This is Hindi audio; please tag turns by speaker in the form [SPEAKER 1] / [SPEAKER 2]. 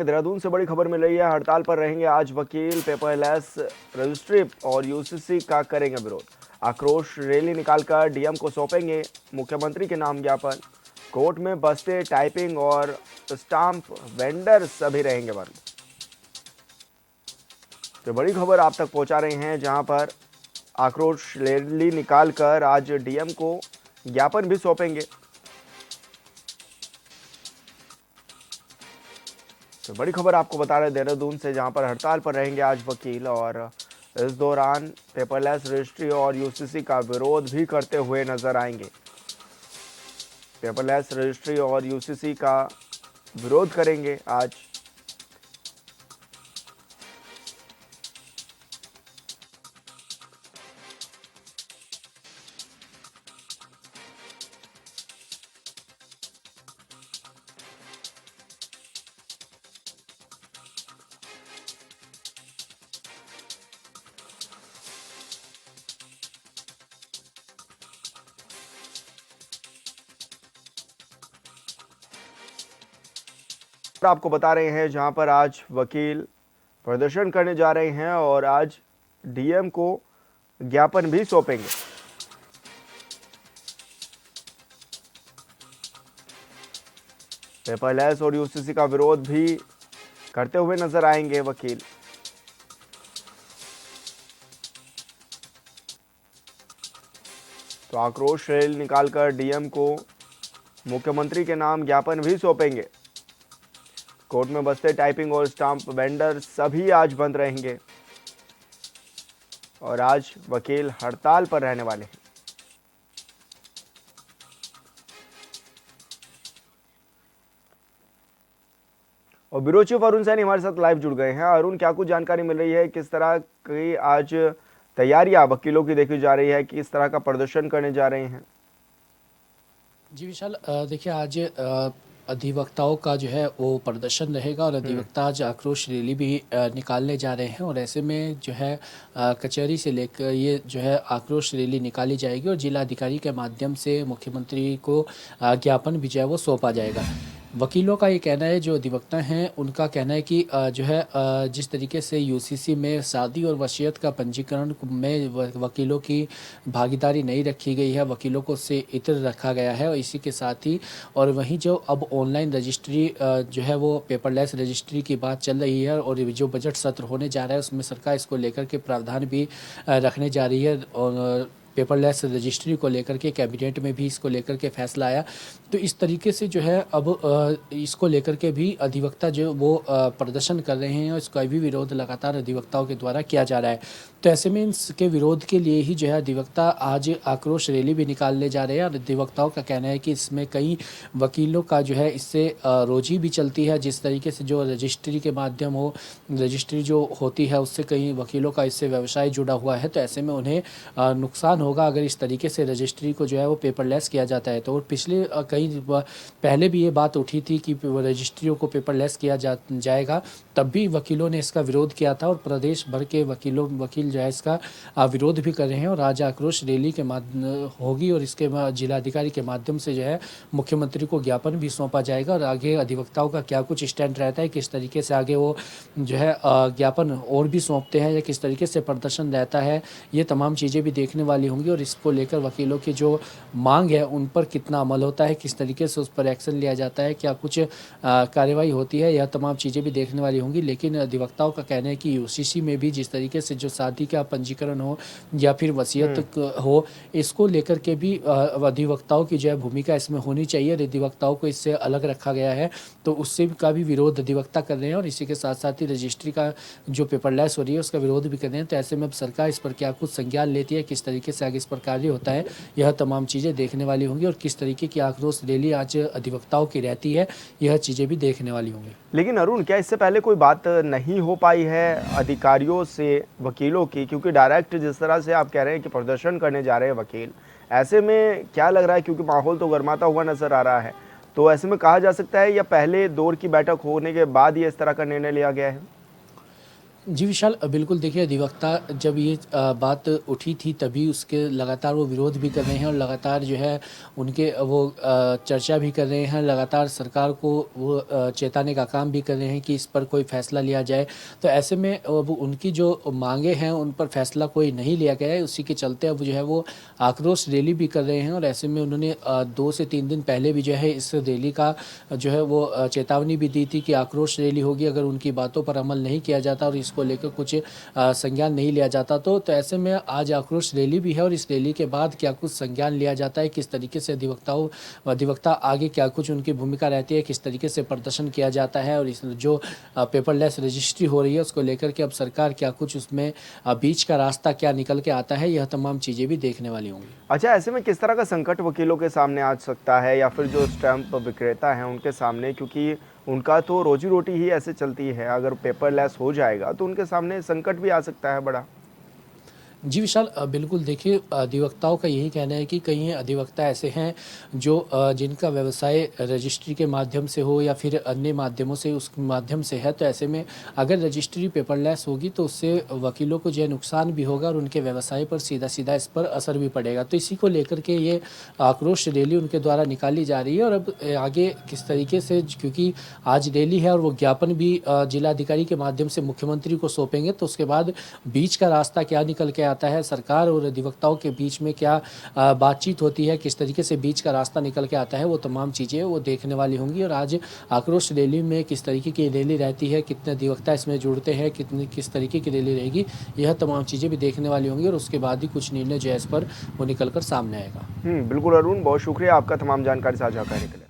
[SPEAKER 1] देहरादून से बड़ी खबर मिल रही है। हड़ताल पर रहेंगे आज वकील, पेपरलेस रजिस्ट्री और यूसीसी का करेंगे विरोध। आक्रोश रैली निकालकर डीएम को सौंपेंगे मुख्यमंत्री के नाम ज्ञापन। कोर्ट में बस्ते, टाइपिंग और स्टाम्प वेंडर सभी रहेंगे बंद। तो बड़ी खबर आप तक पहुंचा रहे हैं, जहां पर आक्रोश रैली निकालकर आज डीएम को ज्ञापन भी सौंपेंगे। तो बड़ी खबर आपको बता रहे हैं देहरादून से, जहां पर हड़ताल पर रहेंगे आज वकील और इस दौरान पेपरलेस रजिस्ट्री और यूसीसी का विरोध भी करते हुए नजर आएंगे। पेपरलेस रजिस्ट्री और यूसीसी का विरोध करेंगे आज। आपको बता रहे हैं, जहां पर आज वकील प्रदर्शन करने जा रहे हैं और आज डीएम को ज्ञापन भी सौंपेंगे। पेपरलेस और यूसीसी का विरोध भी करते हुए नजर आएंगे वकील। तो आक्रोश रैली निकालकर डीएम को मुख्यमंत्री के नाम ज्ञापन भी सौंपेंगे। कोर्ट में बस्ते, टाइपिंग और स्टाम्प वेंडर सभी आज बंद रहेंगे और आज वकील हड़ताल पर रहने वाले हैं। और ब्यूरो चीफ अरुण सैनी हमारे साथ लाइव जुड़ गए हैं। अरुण, क्या कुछ जानकारी मिल रही है, किस तरह की आज तैयारियां वकीलों की देखी जा रही है, किस तरह का प्रदर्शन करने जा रहे हैं?
[SPEAKER 2] जी विशाल, देखिए आज अधिवक्ताओं का जो है वो प्रदर्शन रहेगा और अधिवक्ता आज आक्रोश रैली भी निकालने जा रहे हैं और ऐसे में जो है कचहरी से लेकर ये जो है आक्रोश रैली निकाली जाएगी और जिलाधिकारी के माध्यम से मुख्यमंत्री को ज्ञापन भी जो है वो सौंपा जाएगा। वकीलों का ये कहना है, जो अधिवक्ता हैं उनका कहना है कि जो है जिस तरीके से यूसीसी में शादी और वसीयत का पंजीकरण में वकीलों की भागीदारी नहीं रखी गई है, वकीलों को उससे इतर रखा गया है और इसी के साथ ही और वहीं जो अब ऑनलाइन रजिस्ट्री जो है वो पेपरलेस रजिस्ट्री की बात चल रही है और जो बजट सत्र होने जा रहा है उसमें सरकार इसको लेकर के प्रावधान भी रखने जा रही है और पेपरलेस रजिस्ट्री को लेकर के कैबिनेट में भी इसको लेकर के फैसला आया। तो इस तरीके से जो है अब इसको लेकर के भी अधिवक्ता जो वो प्रदर्शन कर रहे हैं और इसका भी विरोध लगातार अधिवक्ताओं के द्वारा किया जा रहा है। तो ऐसे में इसके विरोध के लिए ही जो है अधिवक्ता आज आक्रोश रैली भी निकालने जा रहे हैं और अधिवक्ताओं का कहना है कि इसमें कई वकीलों का जो है इससे रोजी भी चलती है। जिस तरीके से जो रजिस्ट्री के माध्यम हो, रजिस्ट्री जो होती है उससे कई वकीलों का इससे व्यवसाय जुड़ा हुआ है। तो ऐसे में उन्हें नुकसान होगा अगर इस तरीके से रजिस्ट्री को जो है वो पेपरलेस किया जाता है। तो पिछले कई पहले भी ये बात उठी थी कि रजिस्ट्रियों को पेपरलेस किया जाएगा, तब भी वकीलों ने इसका विरोध किया था और प्रदेश भर के वकील जो है इसका विरोध भी कर रहे हैं और आज आक्रोश रैली के होगी और इसके जिलाधिकारी के माध्यम से जो है मुख्यमंत्री को ज्ञापन भी सौंपा जाएगा और आगे अधिवक्ताओं का क्या कुछ स्टैंड रहता है, किस तरीके से आगे वो जो है ज्ञापन और भी सौंपते हैं या किस तरीके से प्रदर्शन रहता है, ये तमाम चीज़ें भी देखने वाली होंगी और इसको लेकर वकीलों की जो मांग है उन पर कितना अमल होता है, किस तरीके से उस पर एक्शन लिया जाता है, क्या कुछ कार्रवाई होती है, यह तमाम चीज़ें भी देखने वाली होंगी। लेकिन अधिवक्ताओं का कहना है कि यूसीसी में भी जिस तरीके से जो शादी का पंजीकरण हो या फिर वसीयत हो, इसको लेकर के भी अधिवक्ताओं की जो है भूमिका इसमें होनी चाहिए। अधिवक्ताओं को इससे अलग रखा गया है, तो उससे का भी विरोध अधिवक्ता कर रहे हैं और इसी के साथ साथ ही रजिस्ट्री का जो पेपरलेस हो रही है उसका विरोध भी कर रहे हैं। तो ऐसे में अब सरकार इस पर क्या कुछ संज्ञान लेती है, किस तरीके से आगे इस पर कार्य होता है, यह तमाम चीज़ें देखने वाली होंगी और किस तरीके की आक्रोश रैली आज अधिवक्ताओं की रहती है, यह चीज़ें भी देखने वाली होंगी।
[SPEAKER 1] लेकिन अरुण, क्या इससे पहले कोई बात नहीं हो पाई है अधिकारियों से वकीलों की? क्योंकि डायरेक्ट जिस तरह से आप कह रहे हैं कि प्रदर्शन करने जा रहे हैं वकील, ऐसे में क्या लग रहा है, क्योंकि माहौल तो गर्माता हुआ नजर आ रहा है, तो ऐसे में कहा जा सकता है या पहले दौर की बैठक होने के बाद ही इस तरह का निर्णय लिया गया है?
[SPEAKER 2] जी विशाल, बिल्कुल देखिए, अधिवक्ता जब ये बात उठी थी तभी उसके लगातार वो विरोध भी कर रहे हैं और लगातार जो है उनके वो चर्चा भी कर रहे हैं, लगातार सरकार को वो चेताने का काम भी कर रहे हैं कि इस पर कोई फैसला लिया जाए। तो ऐसे में अब उनकी जो मांगे हैं उन पर फैसला कोई नहीं लिया गया है, उसी के चलते अब जो है वो आक्रोश रैली भी कर रहे हैं। और ऐसे में उन्होंने 2 से 3 दिन पहले भी जो है इस रैली का जो है वो चेतावनी भी दी थी कि आक्रोश रैली होगी अगर उनकी बातों पर अमल नहीं किया जाता और इसको लेकर कुछ संज्ञान नहीं लिया जाता। तो ऐसे में आज आक्रोश रैली भी है और इस रैली के बाद क्या कुछ संज्ञान लिया जाता है, किस तरीके से अधिवक्ता आगे क्या कुछ उनकी भूमिका रहती है, किस तरीके से प्रदर्शन किया जाता है और इस जो पेपरलेस रजिस्ट्री हो रही है उसको लेकर के अब सरकार क्या कुछ उसमें बीच का रास्ता क्या निकल के आता है, यह तमाम चीज़ें भी देखने वाली होंगी।
[SPEAKER 1] अच्छा, ऐसे में किस तरह का संकट वकीलों के सामने आ सकता है या फिर जो स्टैंप विक्रेता हैं उनके सामने, क्योंकि उनका तो रोजी रोटी ही ऐसे चलती है, अगर पेपरलेस हो जाएगा तो उनके सामने संकट भी आ सकता है बड़ा।
[SPEAKER 2] जी विशाल, बिल्कुल देखिए, अधिवक्ताओं का यही कहना है कि कई अधिवक्ता ऐसे हैं जो जिनका व्यवसाय रजिस्ट्री के माध्यम से हो या फिर अन्य माध्यमों से उस माध्यम से है। तो ऐसे में अगर रजिस्ट्री पेपरलेस होगी तो उससे वकीलों को जो है नुकसान भी होगा और उनके व्यवसाय पर सीधा सीधा इस पर असर भी पड़ेगा। तो इसी को लेकर के ये आक्रोश रैली उनके द्वारा निकाली जा रही है। और अब आगे किस तरीके से, क्योंकि आज रैली है और वो ज्ञापन भी जिलाधिकारी के माध्यम से मुख्यमंत्री को सौंपेंगे, तो उसके बाद बीच का रास्ता क्या निकल के आता है, सरकार और अधिवक्ताओं के बीच में क्या बातचीत होती है, किस तरीके से बीच का रास्ता निकल के आता है, वो तमाम चीज़ें वो देखने वाली होंगी। और आज आक्रोश रैली में किस तरीके की रैली रहती है, कितने अधिवक्ता इसमें जुड़ते हैं, किस तरीके की रैली रहेगी, यह तमाम चीज़ें भी देखने वाली होंगी और उसके बाद ही कुछ निर्णय जो है इस पर वो निकल कर सामने आएगा।
[SPEAKER 1] बिल्कुल अरुण, बहुत शुक्रिया आपका तमाम जानकारी साझा करने के लिए।